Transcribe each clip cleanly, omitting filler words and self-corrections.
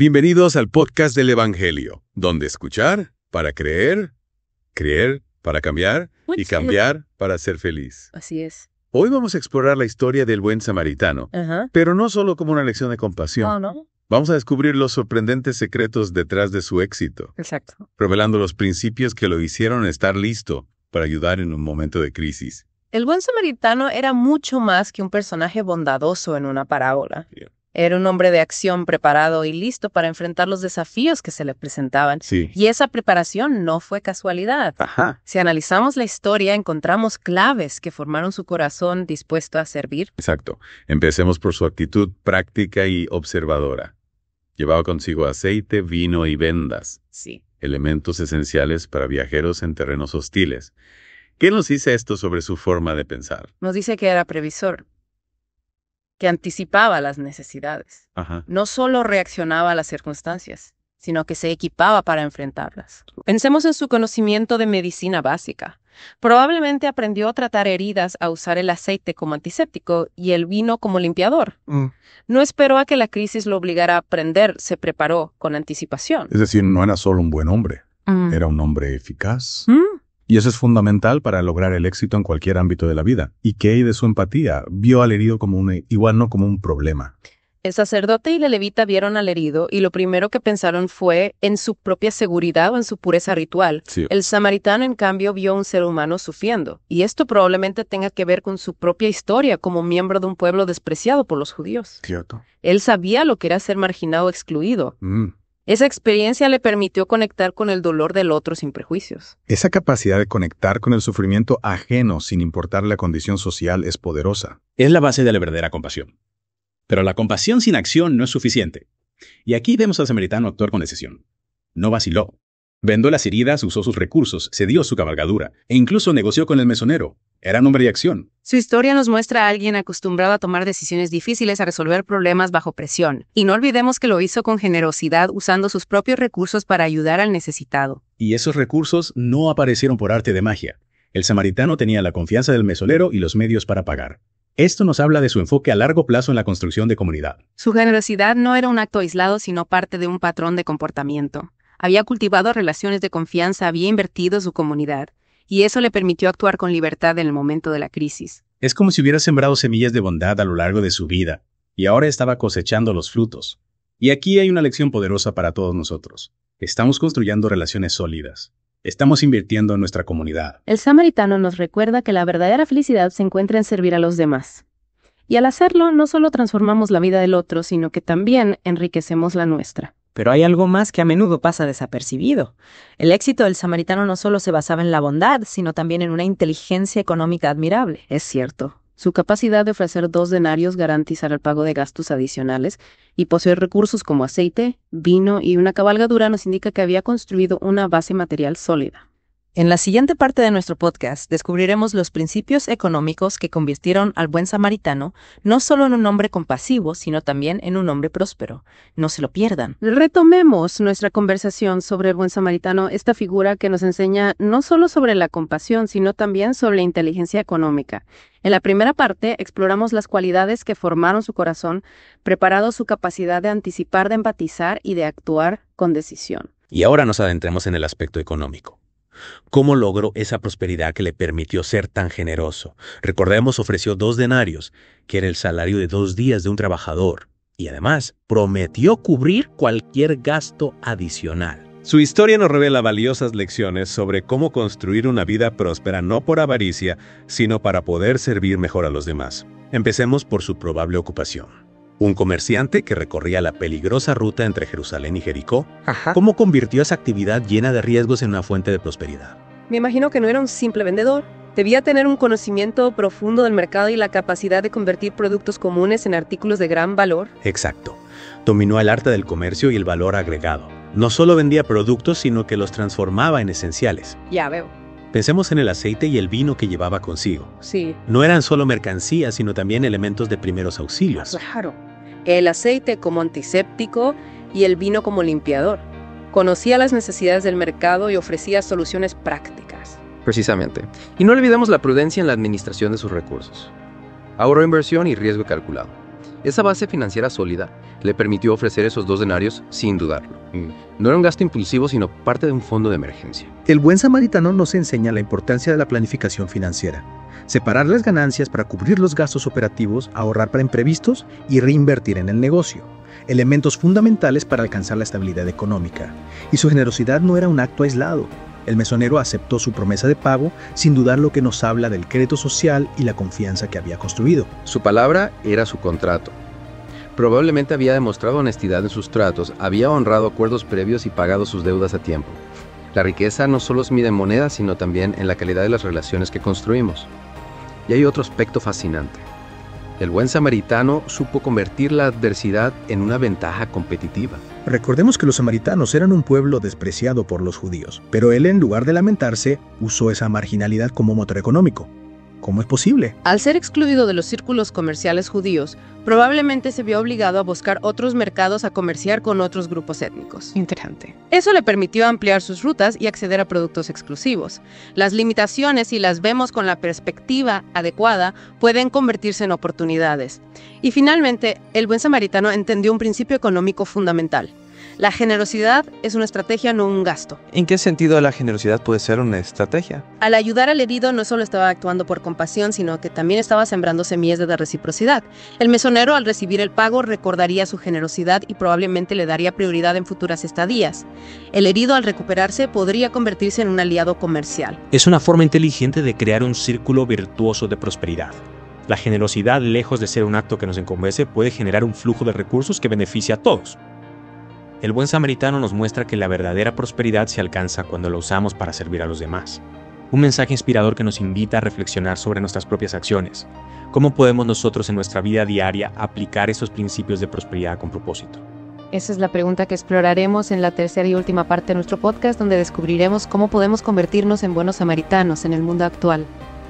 Bienvenidos al podcast del Evangelio, donde escuchar para creer, creer para cambiar y cambiar para ser feliz. Así es. Hoy vamos a explorar la historia del buen samaritano, pero no solo como una lección de compasión. No. Vamos a descubrir los sorprendentes secretos detrás de su éxito, Exacto. revelando los principios que lo hicieron estar listo para ayudar en un momento de crisis. El buen samaritano era mucho más que un personaje bondadoso en una parábola. Bien. Era un hombre de acción preparado y listo para enfrentar los desafíos que se le presentaban. Sí. Y esa preparación no fue casualidad. Ajá. Si analizamos la historia, encontramos claves que formaron su corazón dispuesto a servir. Exacto. Empecemos por su actitud práctica y observadora. Llevaba consigo aceite, vino y vendas, Sí. elementos esenciales para viajeros en terrenos hostiles. ¿Qué nos dice esto sobre su forma de pensar? Nos dice que era previsor, que anticipaba las necesidades. Ajá. No solo reaccionaba a las circunstancias, sino que se equipaba para enfrentarlas. Pensemos en su conocimiento de medicina básica. Probablemente aprendió a tratar heridas, a usar el aceite como antiséptico y el vino como limpiador. No esperó a que la crisis lo obligara a aprender, se preparó con anticipación. Es decir, no era solo un buen hombre, era un hombre eficaz. Mm. Y eso es fundamental para lograr el éxito en cualquier ámbito de la vida. ¿Y qué hay de su empatía? Vio al herido como no como un problema. El sacerdote y la levita vieron al herido y lo primero que pensaron fue en su propia seguridad o en su pureza ritual. Sí. El samaritano, en cambio, vio a un ser humano sufriendo. Y esto probablemente tenga que ver con su propia historia como miembro de un pueblo despreciado por los judíos. Cierto. Él sabía lo que era ser marginado o excluido. Esa experiencia le permitió conectar con el dolor del otro sin prejuicios. Esa capacidad de conectar con el sufrimiento ajeno sin importar la condición social es poderosa. Es la base de la verdadera compasión. Pero la compasión sin acción no es suficiente. Y aquí vemos al samaritano actuar con decisión. No vaciló. Vendó las heridas, usó sus recursos, cedió su cabalgadura e incluso negoció con el mesonero. Era un hombre de acción. Su historia nos muestra a alguien acostumbrado a tomar decisiones difíciles, a resolver problemas bajo presión. Y no olvidemos que lo hizo con generosidad, usando sus propios recursos para ayudar al necesitado. Y esos recursos no aparecieron por arte de magia. El samaritano tenía la confianza del mesonero y los medios para pagar. Esto nos habla de su enfoque a largo plazo en la construcción de comunidad. Su generosidad no era un acto aislado, sino parte de un patrón de comportamiento. Había cultivado relaciones de confianza, había invertido en su comunidad, y eso le permitió actuar con libertad en el momento de la crisis. Es como si hubiera sembrado semillas de bondad a lo largo de su vida, y ahora estaba cosechando los frutos. Y aquí hay una lección poderosa para todos nosotros. Estamos construyendo relaciones sólidas. Estamos invirtiendo en nuestra comunidad. El samaritano nos recuerda que la verdadera felicidad se encuentra en servir a los demás. Y al hacerlo, no solo transformamos la vida del otro, sino que también enriquecemos la nuestra. Pero hay algo más que a menudo pasa desapercibido. El éxito del samaritano no solo se basaba en la bondad, sino también en una inteligencia económica admirable. Es cierto. Su capacidad de ofrecer 2 denarios, garantizar el pago de gastos adicionales y poseer recursos como aceite, vino y una cabalgadura nos indica que había construido una base material sólida. En la siguiente parte de nuestro podcast descubriremos los principios económicos que convirtieron al buen samaritano no solo en un hombre compasivo, sino también en un hombre próspero. No se lo pierdan. Retomemos nuestra conversación sobre el buen samaritano, esta figura que nos enseña no solo sobre la compasión, sino también sobre la inteligencia económica. En la primera parte exploramos las cualidades que formaron su corazón, preparado su capacidad de anticipar, de empatizar y de actuar con decisión. Y ahora nos adentremos en el aspecto económico. ¿Cómo logró esa prosperidad que le permitió ser tan generoso? Recordemos, ofreció 2 denarios, que era el salario de 2 días de un trabajador, y además prometió cubrir cualquier gasto adicional. Su historia nos revela valiosas lecciones sobre cómo construir una vida próspera no por avaricia, sino para poder servir mejor a los demás. Empecemos por su probable ocupación. Un comerciante que recorría la peligrosa ruta entre Jerusalén y Jericó, ¿cómo convirtió esa actividad llena de riesgos en una fuente de prosperidad? Me imagino que no era un simple vendedor. Debía tener un conocimiento profundo del mercado y la capacidad de convertir productos comunes en artículos de gran valor. Exacto. Dominó el arte del comercio y el valor agregado. No solo vendía productos, sino que los transformaba en esenciales. Ya veo. Pensemos en el aceite y el vino que llevaba consigo. Sí. No eran solo mercancías, sino también elementos de primeros auxilios. Claro. El aceite como antiséptico y el vino como limpiador. Conocía las necesidades del mercado y ofrecía soluciones prácticas. Precisamente. Y no olvidemos la prudencia en la administración de sus recursos. Ahorro, inversión y riesgo calculado. Esa base financiera sólida le permitió ofrecer esos 2 denarios sin dudarlo. No era un gasto impulsivo, sino parte de un fondo de emergencia. El buen samaritano nos enseña la importancia de la planificación financiera. Separar las ganancias para cubrir los gastos operativos, ahorrar para imprevistos y reinvertir en el negocio. Elementos fundamentales para alcanzar la estabilidad económica. Y su generosidad no era un acto aislado. El mesonero aceptó su promesa de pago sin dudar, lo que nos habla del crédito social y la confianza que había construido. Su palabra era su contrato. Probablemente había demostrado honestidad en sus tratos, había honrado acuerdos previos y pagado sus deudas a tiempo. La riqueza no solo se mide en moneda, sino también en la calidad de las relaciones que construimos. Y hay otro aspecto fascinante. El buen samaritano supo convertir la adversidad en una ventaja competitiva. Recordemos que los samaritanos eran un pueblo despreciado por los judíos, pero él, en lugar de lamentarse, usó esa marginalidad como motor económico. ¿Cómo es posible? Al ser excluido de los círculos comerciales judíos, probablemente se vio obligado a buscar otros mercados a comerciar con otros grupos étnicos. Interesante. Eso le permitió ampliar sus rutas y acceder a productos exclusivos. Las limitaciones, si las vemos con la perspectiva adecuada, pueden convertirse en oportunidades. Y finalmente, el buen samaritano entendió un principio económico fundamental. La generosidad es una estrategia, no un gasto. ¿En qué sentido la generosidad puede ser una estrategia? Al ayudar al herido no solo estaba actuando por compasión, sino que también estaba sembrando semillas de reciprocidad. El mesonero, al recibir el pago, recordaría su generosidad y probablemente le daría prioridad en futuras estadías. El herido, al recuperarse, podría convertirse en un aliado comercial. Es una forma inteligente de crear un círculo virtuoso de prosperidad. La generosidad, lejos de ser un acto que nos encombece, puede generar un flujo de recursos que beneficia a todos. El buen samaritano nos muestra que la verdadera prosperidad se alcanza cuando la usamos para servir a los demás. Un mensaje inspirador que nos invita a reflexionar sobre nuestras propias acciones. ¿Cómo podemos nosotros en nuestra vida diaria aplicar esos principios de prosperidad con propósito? Esa es la pregunta que exploraremos en la tercera y última parte de nuestro podcast, donde descubriremos cómo podemos convertirnos en buenos samaritanos en el mundo actual.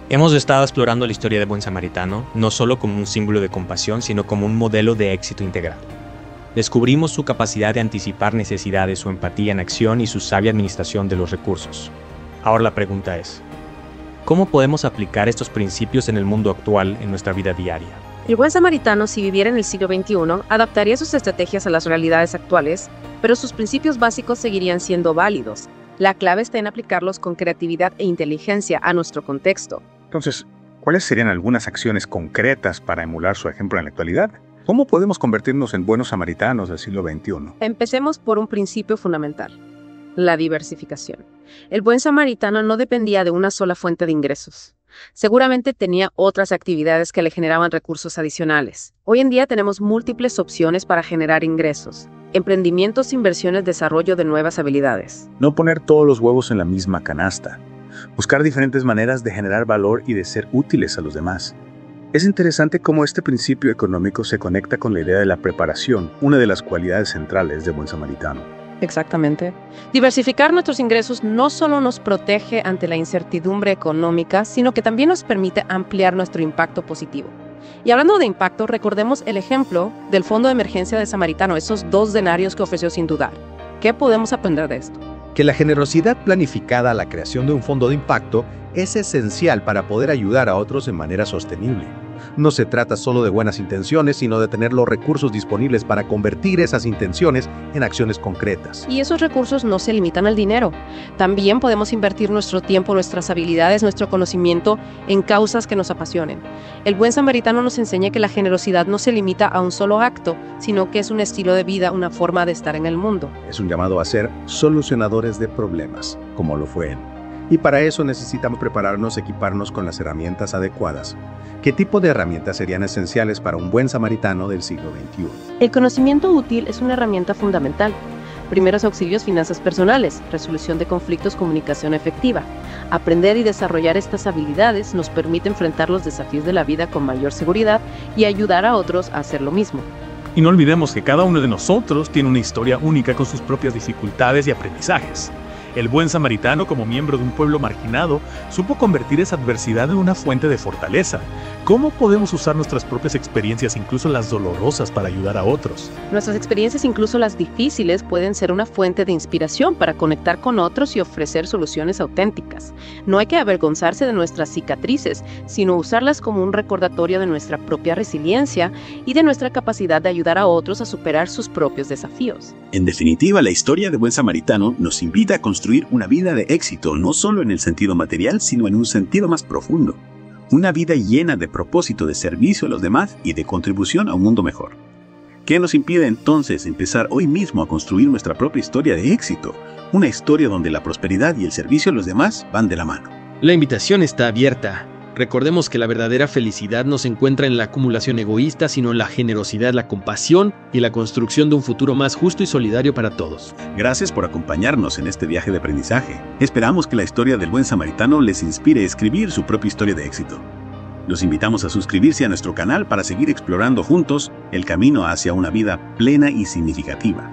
Hemos estado explorando la historia del buen samaritano, no solo como un símbolo de compasión, sino como un modelo de éxito integral. Descubrimos su capacidad de anticipar necesidades, su empatía en acción y su sabia administración de los recursos. Ahora la pregunta es, ¿cómo podemos aplicar estos principios en el mundo actual, en nuestra vida diaria? El buen samaritano, si viviera en el siglo XXI, adaptaría sus estrategias a las realidades actuales, pero sus principios básicos seguirían siendo válidos. La clave está en aplicarlos con creatividad e inteligencia a nuestro contexto. Entonces, ¿cuáles serían algunas acciones concretas para emular su ejemplo en la actualidad? ¿Cómo podemos convertirnos en buenos samaritanos del siglo XXI? Empecemos por un principio fundamental, la diversificación. El buen samaritano no dependía de una sola fuente de ingresos. Seguramente tenía otras actividades que le generaban recursos adicionales. Hoy en día tenemos múltiples opciones para generar ingresos. Emprendimientos, inversiones, desarrollo de nuevas habilidades. No poner todos los huevos en la misma canasta. Buscar diferentes maneras de generar valor y de ser útiles a los demás. Es interesante cómo este principio económico se conecta con la idea de la preparación, una de las cualidades centrales de buen samaritano. Exactamente. Diversificar nuestros ingresos no solo nos protege ante la incertidumbre económica, sino que también nos permite ampliar nuestro impacto positivo. Y hablando de impacto, recordemos el ejemplo del fondo de emergencia de Samaritano, esos 2 denarios que ofreció sin dudar. ¿Qué podemos aprender de esto? Que la generosidad planificada a la creación de un fondo de impacto es esencial para poder ayudar a otros de manera sostenible. No se trata solo de buenas intenciones, sino de tener los recursos disponibles para convertir esas intenciones en acciones concretas. Y esos recursos no se limitan al dinero. También podemos invertir nuestro tiempo, nuestras habilidades, nuestro conocimiento en causas que nos apasionen. El buen samaritano nos enseña que la generosidad no se limita a un solo acto, sino que es un estilo de vida, una forma de estar en el mundo. Es un llamado a ser solucionadores de problemas, como lo fue él. Y para eso necesitamos prepararnos, equiparnos con las herramientas adecuadas. ¿Qué tipo de herramientas serían esenciales para un buen samaritano del siglo XXI? El conocimiento útil es una herramienta fundamental. Primeros auxilios, finanzas personales, resolución de conflictos, comunicación efectiva. Aprender y desarrollar estas habilidades nos permite enfrentar los desafíos de la vida con mayor seguridad y ayudar a otros a hacer lo mismo. Y no olvidemos que cada uno de nosotros tiene una historia única con sus propias dificultades y aprendizajes. El buen samaritano, como miembro de un pueblo marginado, supo convertir esa adversidad en una fuente de fortaleza. ¿Cómo podemos usar nuestras propias experiencias, incluso las dolorosas, para ayudar a otros? Nuestras experiencias, incluso las difíciles, pueden ser una fuente de inspiración para conectar con otros y ofrecer soluciones auténticas. No hay que avergonzarse de nuestras cicatrices, sino usarlas como un recordatorio de nuestra propia resiliencia y de nuestra capacidad de ayudar a otros a superar sus propios desafíos. En definitiva, la historia de Buen Samaritano nos invita a construir una vida de éxito, no solo en el sentido material, sino en un sentido más profundo. Una vida llena de propósito de servicio a los demás y de contribución a un mundo mejor. ¿Qué nos impide entonces empezar hoy mismo a construir nuestra propia historia de éxito? Una historia donde la prosperidad y el servicio a los demás van de la mano. La invitación está abierta. Recordemos que la verdadera felicidad no se encuentra en la acumulación egoísta, sino en la generosidad, la compasión y la construcción de un futuro más justo y solidario para todos. Gracias por acompañarnos en este viaje de aprendizaje. Esperamos que la historia del Buen Samaritano les inspire a escribir su propia historia de éxito. Los invitamos a suscribirse a nuestro canal para seguir explorando juntos el camino hacia una vida plena y significativa.